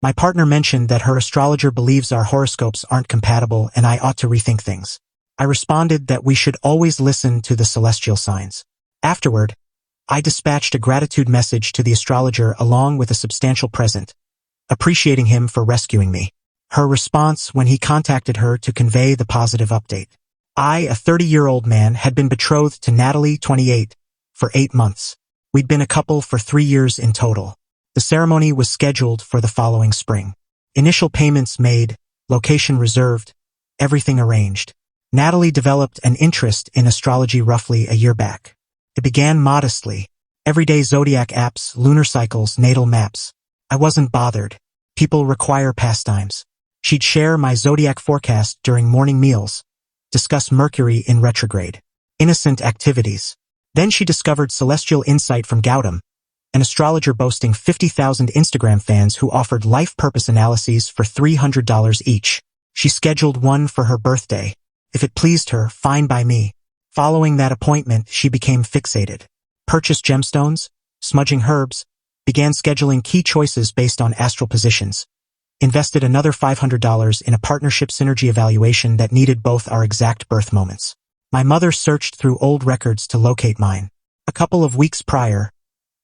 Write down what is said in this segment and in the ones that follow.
My partner mentioned that her astrologer believes our horoscopes aren't compatible and I ought to rethink things. I responded that we should always listen to the celestial signs. Afterward, I dispatched a gratitude message to the astrologer along with a substantial present, appreciating him for rescuing me. Her response when he contacted her to convey the positive update. I, a 30-year-old man, had been betrothed to Natalie, 28, for 8 months. We'd been a couple for 3 years in total. The ceremony was scheduled for the following spring. Initial payments made, location reserved, everything arranged. Natalie developed an interest in astrology roughly a year back. It began modestly. Everyday zodiac apps, lunar cycles, natal maps. I wasn't bothered. People require pastimes. She'd share my zodiac forecast during morning meals, discuss Mercury in retrograde. Innocent activities. Then she discovered celestial insight from Gautam, an astrologer boasting 50,000 Instagram fans who offered life purpose analyses for $300 each. She scheduled one for her birthday. If it pleased her, fine by me. Following that appointment, she became fixated. Purchased gemstones, smudging herbs, began scheduling key choices based on astral positions. Invested another $500 in a partnership synergy evaluation that needed both our exact birth moments. My mother searched through old records to locate mine. A couple of weeks prior,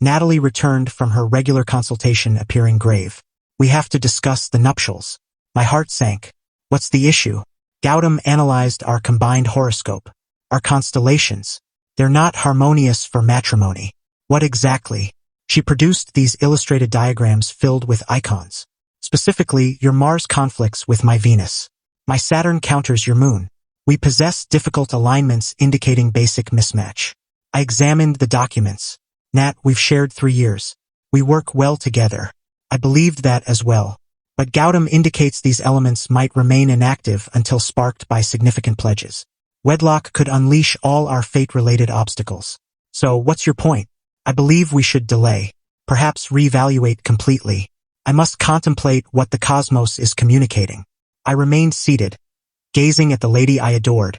Natalie returned from her regular consultation appearing grave. We have to discuss the nuptials. My heart sank. What's the issue? Gautam analyzed our combined horoscope. Our constellations. They're not harmonious for matrimony. What exactly? She produced these illustrated diagrams filled with icons. Specifically, your Mars conflicts with my Venus. My Saturn counters your Moon. We possess difficult alignments indicating basic mismatch. I examined the documents. Nat, we've shared 3 years. We work well together. I believed that as well. But Gautam indicates these elements might remain inactive until sparked by significant pledges. Wedlock could unleash all our fate-related obstacles. So, what's your point? I believe we should delay. Perhaps reevaluate completely. I must contemplate what the cosmos is communicating. I remained seated, gazing at the lady I adored,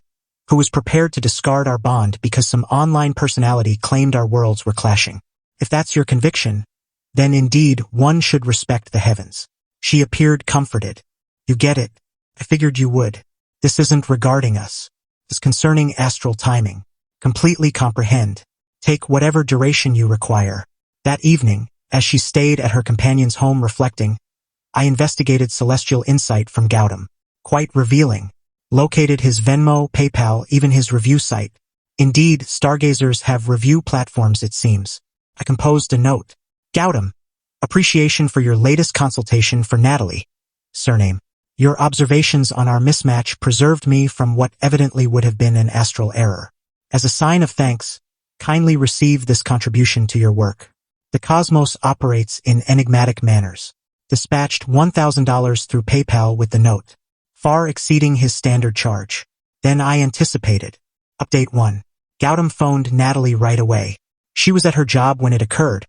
who was prepared to discard our bond because some online personality claimed our worlds were clashing. If that's your conviction, then indeed one should respect the heavens. She appeared comforted. You get it. I figured you would. This isn't regarding us. It's concerning astral timing. Completely comprehend. Take whatever duration you require. That evening, as she stayed at her companion's home reflecting, I investigated celestial insight from Gautam. Quite revealing. Located his Venmo, PayPal, even his review site. Indeed, stargazers have review platforms, it seems. I composed a note. Gautam. Appreciation for your latest consultation for Natalie. Surname. Your observations on our mismatch preserved me from what evidently would have been an astral error. As a sign of thanks, kindly receive this contribution to your work. The cosmos operates in enigmatic manners. Dispatched $1,000 through PayPal with the note, far exceeding his standard charge. Then I anticipated. Update 1. Gautam phoned Natalie right away. She was at her job when it occurred,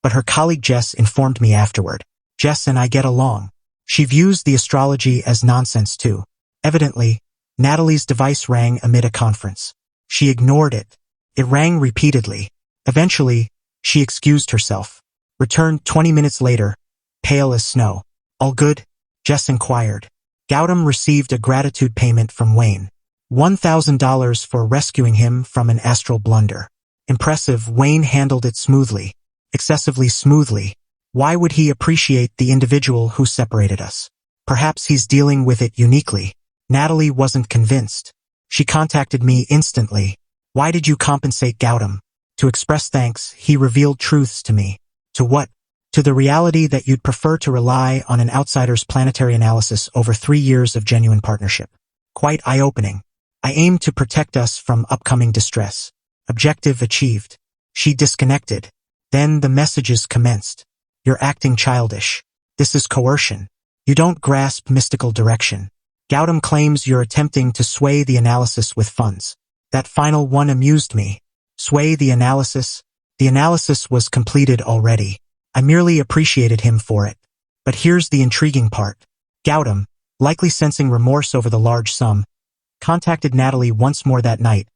but her colleague Jess informed me afterward. Jess and I get along. She views the astrology as nonsense too. Evidently, Natalie's device rang amid a conference. She ignored it. It rang repeatedly. Eventually, she excused herself. Returned 20 minutes later, pale as snow. All good? Jess inquired. Gautam received a gratitude payment from Wayne. $1,000 for rescuing him from an astral blunder. Impressive. Wayne handled it smoothly. Excessively smoothly. Why would he appreciate the individual who separated us? Perhaps he's dealing with it uniquely. Natalie wasn't convinced. She contacted me instantly. Why did you compensate Gautam? To express thanks, he revealed truths to me. To what? To the reality that you'd prefer to rely on an outsider's planetary analysis over 3 years of genuine partnership. Quite eye-opening. I aimed to protect us from upcoming distress. Objective achieved. She disconnected. Then the messages commenced. You're acting childish. This is coercion. You don't grasp mystical direction. Gautam claims you're attempting to sway the analysis with funds. That final one amused me. Sway the analysis? The analysis was completed already. I merely appreciated him for it. But here's the intriguing part. Gautam, likely sensing remorse over the large sum, contacted Natalie once more that night,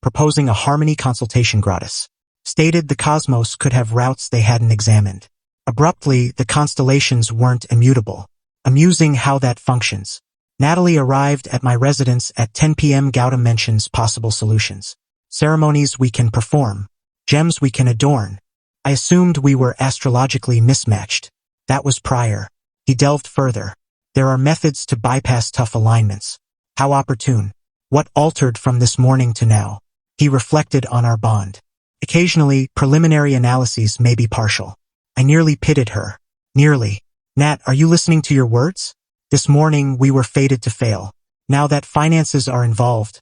proposing a harmony consultation gratis. Stated the cosmos could have routes they hadn't examined. Abruptly, the constellations weren't immutable. Amusing how that functions. Natalie arrived at my residence at 10 p.m. Gautam mentions possible solutions. Ceremonies we can perform. Gems we can adorn. I assumed we were astrologically mismatched. That was prior. He delved further. There are methods to bypass tough alignments. How opportune. What altered from this morning to now? He reflected on our bond. Occasionally, preliminary analyses may be partial. I nearly pitted her. Nearly. Nat, are you listening to your words? This morning we were fated to fail. Now that finances are involved,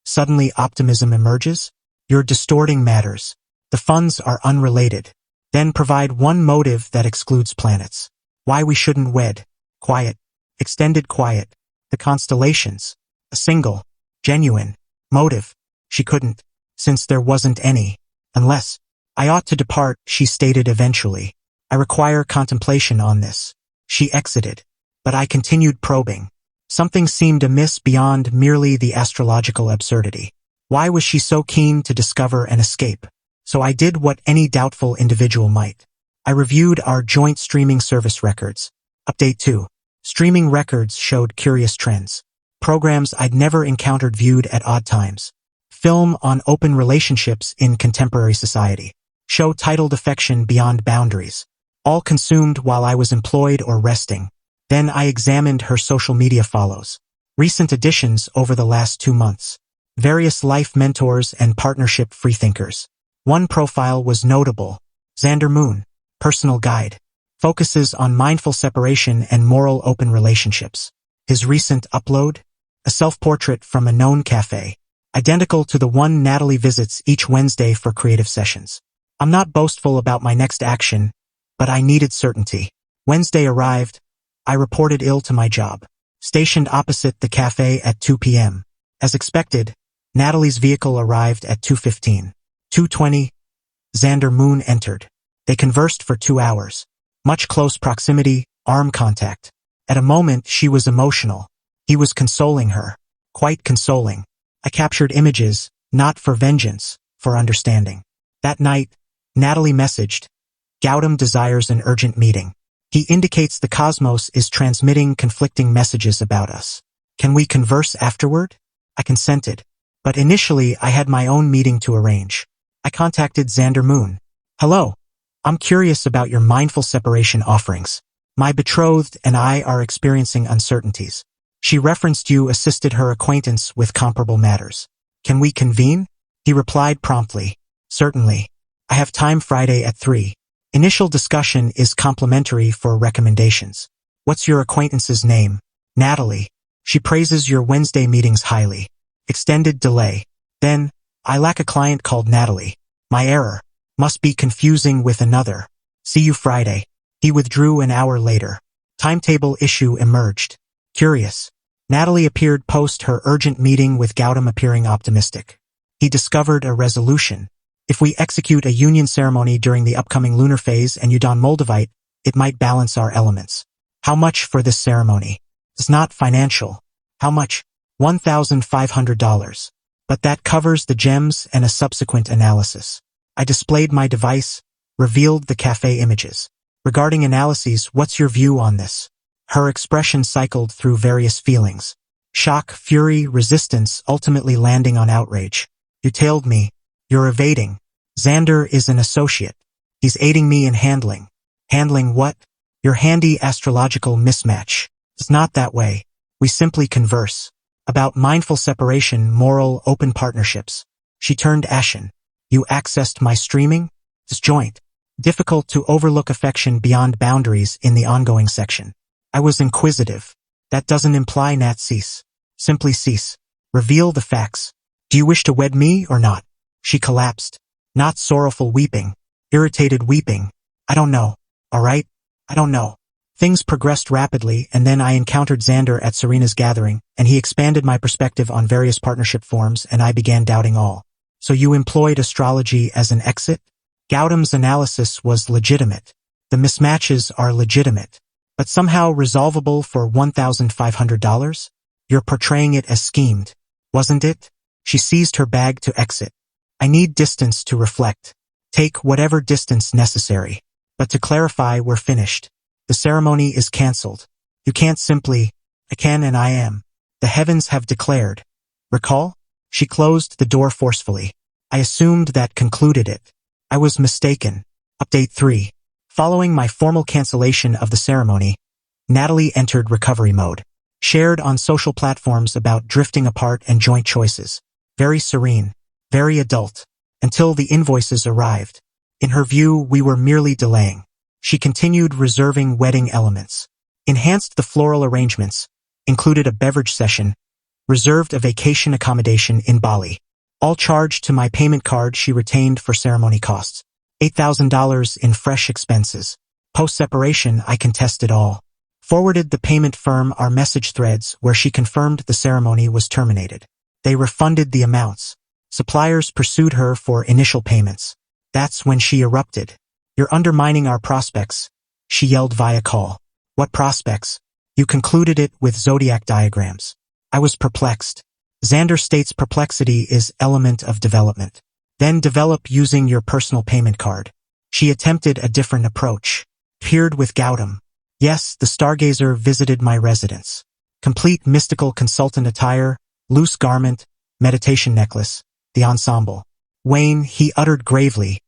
suddenly optimism emerges? You're distorting matters. The funds are unrelated. Then provide one motive that excludes planets. Why we shouldn't wed. Quiet. Extended quiet. The constellations. A single, genuine motive. She couldn't, since there wasn't any. Unless. I ought to depart, she stated eventually. I require contemplation on this. She exited. But I continued probing. Something seemed amiss beyond merely the astrological absurdity. Why was she so keen to discover and escape? So I did what any doubtful individual might. I reviewed our joint streaming service records. Update 2. Streaming records showed curious trends. Programs I'd never encountered viewed at odd times. Film on open relationships in contemporary society. Show titled Affection Beyond Boundaries. All consumed while I was employed or resting. Then I examined her social media follows. Recent additions over the last 2 months. Various life mentors and partnership freethinkers. One profile was notable. Xander Moon, personal guide. Focuses on mindful separation and moral open relationships. His recent upload? A self-portrait from a known cafe. Identical to the one Natalie visits each Wednesday for creative sessions. I'm not boastful about my next action, but I needed certainty. Wednesday arrived. I reported ill to my job. Stationed opposite the cafe at 2 p.m. As expected, Natalie's vehicle arrived at 2:15. 2:20, Xander Moon entered. They conversed for 2 hours. Much close proximity, arm contact. At a moment, she was emotional. He was consoling her. Quite consoling. I captured images, not for vengeance, for understanding. That night, Natalie messaged, Gautam desires an urgent meeting. He indicates the cosmos is transmitting conflicting messages about us. Can we converse afterward? I consented. But initially, I had my own meeting to arrange. I contacted Xander Moon. Hello. I'm curious about your mindful separation offerings. My betrothed and I are experiencing uncertainties. She referenced you assisted her acquaintance with comparable matters. Can we convene? He replied promptly. Certainly. I have time Friday at 3. Initial discussion is complimentary for recommendations. What's your acquaintance's name? Natalie. She praises your Wednesday meetings highly. Extended delay. Then, I lack a client called Natalie. My error. Must be confusing with another. See you Friday. He withdrew an hour later. Timetable issue emerged. Curious. Natalie appeared post her urgent meeting with Gautam appearing optimistic. He discovered a resolution. If we execute a union ceremony during the upcoming lunar phase and Udon Moldavite, it might balance our elements. How much for this ceremony? It's not financial. How much? $1,500. But that covers the gems and a subsequent analysis. I displayed my device, revealed the cafe images. Regarding analyses, what's your view on this? Her expression cycled through various feelings. Shock, fury, resistance, ultimately landing on outrage. You tailed me. You're evading. Xander is an associate. He's aiding me in handling. Handling what? Your handy astrological mismatch. It's not that way. We simply converse. About mindful separation, moral, open partnerships. She turned ashen. You accessed my streaming? Disjoint. Difficult to overlook affection beyond boundaries in the ongoing section. I was inquisitive. That doesn't imply Nat cease. Simply cease. Reveal the facts. Do you wish to wed me or not? She collapsed. Not sorrowful weeping. Irritated weeping. I don't know. All right? I don't know. Things progressed rapidly, and then I encountered Xander at Serena's gathering, and he expanded my perspective on various partnership forms, and I began doubting all. So you employed astrology as an exit? Gautam's analysis was legitimate. The mismatches are legitimate. But somehow resolvable for $1,500? You're portraying it as schemed, wasn't it? She seized her bag to exit. I need distance to reflect. Take whatever distance necessary. But But to clarify, we're finished. The ceremony is cancelled. You can't simply, I can and I am. The heavens have declared. Recall? She closed the door forcefully. I assumed that concluded it. I was mistaken. Update 3. Following my formal cancellation of the ceremony, Natalie entered recovery mode. Shared on social platforms about drifting apart and joint choices. Very serene. Very adult. Until the invoices arrived. In her view, we were merely delaying. She continued reserving wedding elements. Enhanced the floral arrangements. Included a beverage session. Reserved a vacation accommodation in Bali. All charged to my payment card she retained for ceremony costs. $8,000 in fresh expenses. Post-separation, I contested all. Forwarded the payment firm our message threads where she confirmed the ceremony was terminated. They refunded the amounts. Suppliers pursued her for initial payments. That's when she erupted. You're undermining our prospects, she yelled via call. What prospects? You concluded it with zodiac diagrams. I was perplexed. Xander states perplexity is element of development. Then develop using your personal payment card. She attempted a different approach. Peered with Gautam. Yes, the stargazer visited my residence. Complete mystical consultant attire, loose garment, meditation necklace, the ensemble. Wayne, he uttered gravely.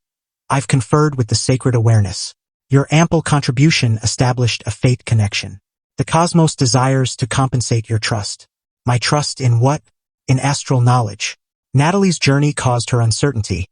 I've conferred with the sacred awareness. Your ample contribution established a fate connection. The cosmos desires to compensate your trust. My trust in what? In astral knowledge. Natalie's journey caused her uncertainty,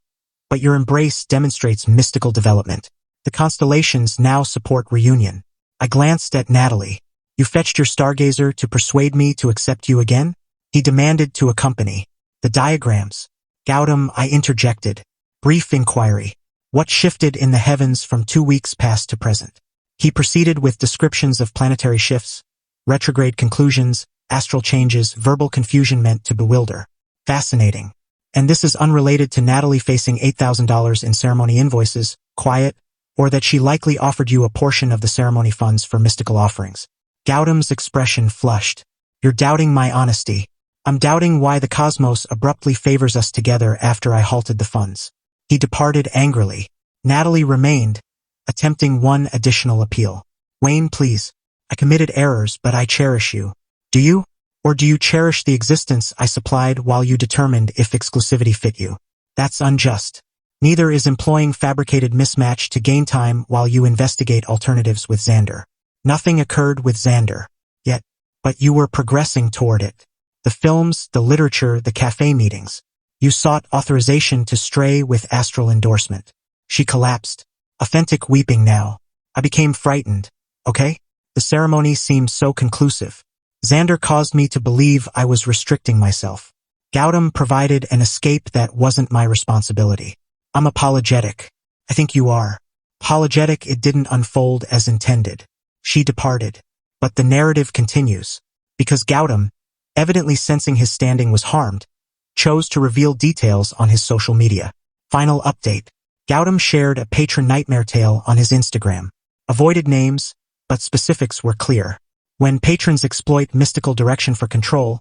but your embrace demonstrates mystical development. The constellations now support reunion. I glanced at Natalie. You fetched your stargazer to persuade me to accept you again? He demanded to accompany. The diagrams. Gautam, I interjected. Brief inquiry. What shifted in the heavens from 2 weeks past to present? He proceeded with descriptions of planetary shifts, retrograde conclusions, astral changes, verbal confusion meant to bewilder. Fascinating. And this is unrelated to Natalie facing $8,000 in ceremony invoices, quiet, or that she likely offered you a portion of the ceremony funds for mystical offerings. Gautam's expression flushed. You're doubting my honesty. I'm doubting why the cosmos abruptly favors us together after I halted the funds. He departed angrily. Natalie remained, attempting one additional appeal. Wayne, please. I committed errors, but I cherish you. Do you? Or do you cherish the existence I supplied while you determined if exclusivity fit you? That's unjust. Neither is employing fabricated mismatch to gain time while you investigate alternatives with Xander. Nothing occurred with Xander. Yet, but you were progressing toward it. The films, the literature, the cafe meetings. You sought authorization to stray with astral endorsement. She collapsed. Authentic weeping now. I became frightened. Okay? The ceremony seemed so conclusive. Xander caused me to believe I was restricting myself. Gautam provided an escape that wasn't my responsibility. I'm apologetic. I think you are. Apologetic it didn't unfold as intended. She departed. But the narrative continues. Because Gautam, evidently sensing his standing was harmed, chose to reveal details on his social media. Final update. Gautam shared a patron nightmare tale on his Instagram. Avoided names, but specifics were clear. When patrons exploit mystical direction for control,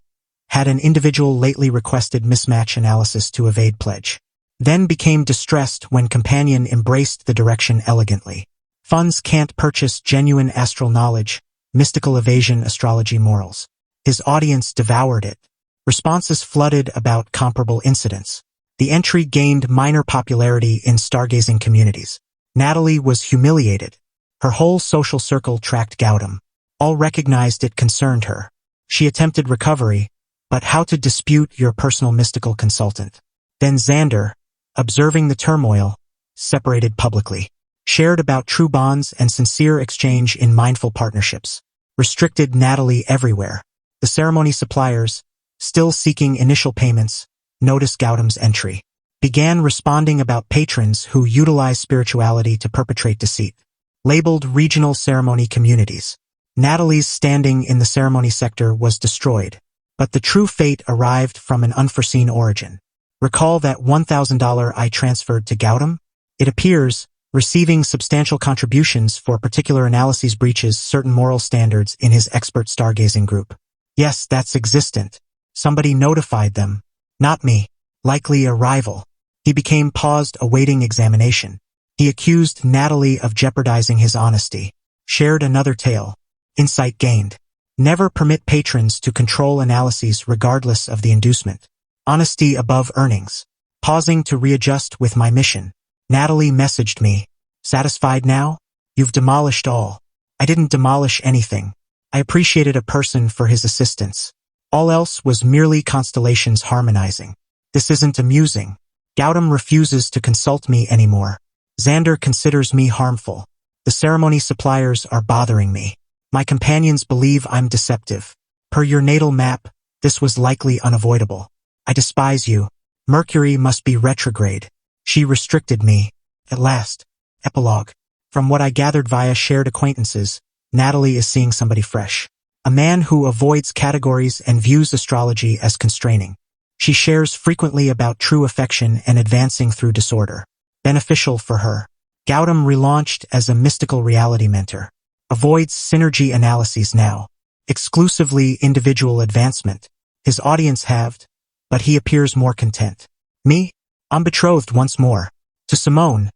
had an individual lately requested mismatch analysis to evade pledge. Then became distressed when companion embraced the direction elegantly. Funds can't purchase genuine astral knowledge, mystical evasion, astrology morals. His audience devoured it. Responses flooded about comparable incidents. The entry gained minor popularity in stargazing communities. Natalie was humiliated. Her whole social circle tracked Gautam. All recognized it concerned her. She attempted recovery, but how to dispute your personal mystical consultant? Then Xander, observing the turmoil, separated publicly. Shared about true bonds and sincere exchange in mindful partnerships. Restricted Natalie everywhere. The ceremony suppliers, still seeking initial payments, noticed Gautam's entry. Began responding about patrons who utilize spirituality to perpetrate deceit. Labeled regional ceremony communities. Natalie's standing in the ceremony sector was destroyed, but the true fate arrived from an unforeseen origin. Recall that $1,000 I transferred to Gautam? It appears, receiving substantial contributions for particular analyses breaches certain moral standards in his expert stargazing group. Yes, that's existent. Somebody notified them. Not me. Likely a rival. He became paused awaiting examination. He accused Natalie of jeopardizing his honesty. Shared another tale. Insight gained. Never permit patrons to control analyses regardless of the inducement. Honesty above earnings. Pausing to readjust with my mission. Natalie messaged me. Satisfied now? You've demolished all. I didn't demolish anything. I appreciated a person for his assistance. All else was merely constellations harmonizing. This isn't amusing. Gautam refuses to consult me anymore. Xander considers me harmful. The ceremony suppliers are bothering me. My companions believe I'm deceptive. Per your natal map, this was likely unavoidable. I despise you. Mercury must be retrograde. She restricted me. At last. Epilogue. From what I gathered via shared acquaintances, Natalie is seeing somebody fresh. A man who avoids categories and views astrology as constraining. She shares frequently about true affection and advancing through disorder. Beneficial for her. Gautam relaunched as a mystical reality mentor. Avoids synergy analyses now. Exclusively individual advancement. His audience halved, but he appears more content. Me? I'm betrothed once more. To Simone,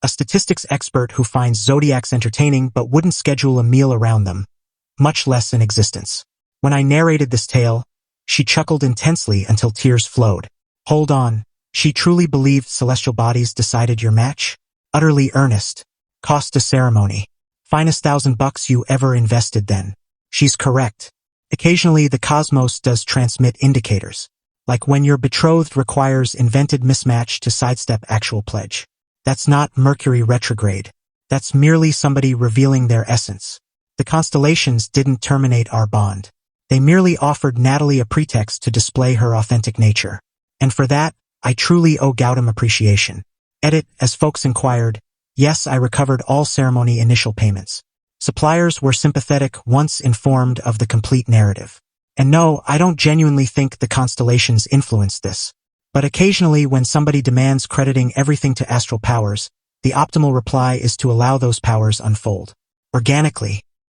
a statistics expert who finds zodiacs entertaining but wouldn't schedule a meal around them, much less an existence. When I narrated this tale, she chuckled intensely until tears flowed. Hold on, she truly believed celestial bodies decided your match? Utterly earnest. Cost a ceremony. Finest $1,000 you ever invested then. She's correct. Occasionally the cosmos does transmit indicators. Like when your betrothed requires invented mismatch to sidestep actual pledge. That's not Mercury retrograde. That's merely somebody revealing their essence. The constellations didn't terminate our bond. They merely offered Natalie a pretext to display her authentic nature. And for that, I truly owe Gautam appreciation. Edit, as folks inquired, yes, I recovered all ceremony initial payments. Suppliers were sympathetic once informed of the complete narrative. And no, I don't genuinely think the constellations influenced this. But occasionally when somebody demands crediting everything to astral powers, the optimal reply is to allow those powers unfold. Organically.